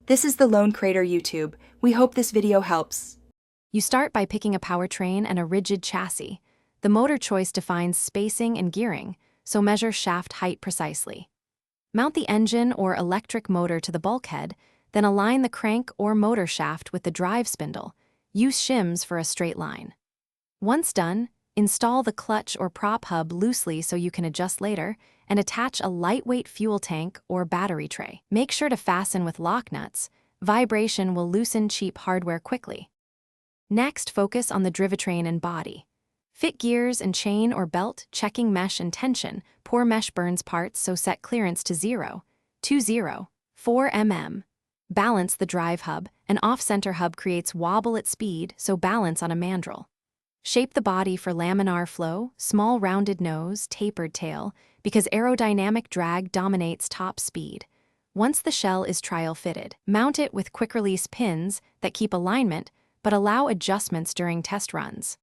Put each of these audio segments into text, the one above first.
This is the Lone Crater YouTube. We hope this video helps. You start by picking a powertrain and a rigid chassis. The motor choice defines spacing and gearing, so measure shaft height precisely. Mount the engine or electric motor to the bulkhead, then align the crank or motor shaft with the drive spindle. Use shims for a straight line. Once done, install the clutch or prop hub loosely so you can adjust later, and attach a lightweight fuel tank or battery tray. Make sure to fasten with lock nuts. Vibration will loosen cheap hardware quickly. Next, focus on the drivetrain and body. Fit gears and chain or belt, checking mesh and tension. Poor mesh burns parts, so set clearance to 0, 20, 4 mm. Balance the drive hub. An off-center hub creates wobble at speed, so balance on a mandrel. Shape the body for laminar flow, small rounded nose, tapered tail, because aerodynamic drag dominates top speed. Once the shell is trial-fitted, mount it with quick-release pins that keep alignment but allow adjustments during test runs.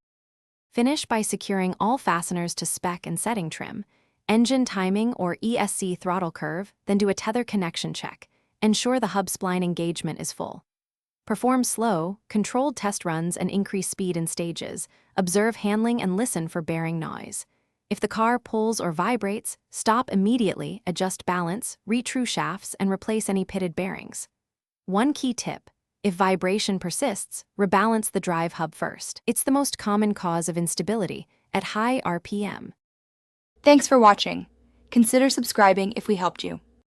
Finish by securing all fasteners to spec and setting trim, engine timing or ESC throttle curve, then do a tether connection check. Ensure the hub spline engagement is full. Perform slow, controlled test runs and increase speed in stages. Observe handling and listen for bearing noise. If the car pulls or vibrates, stop immediately, adjust balance, retrue shafts, and replace any pitted bearings. One key tip: if vibration persists, rebalance the drive hub first. It's the most common cause of instability at high RPM. Thanks for watching. Consider subscribing if we helped you.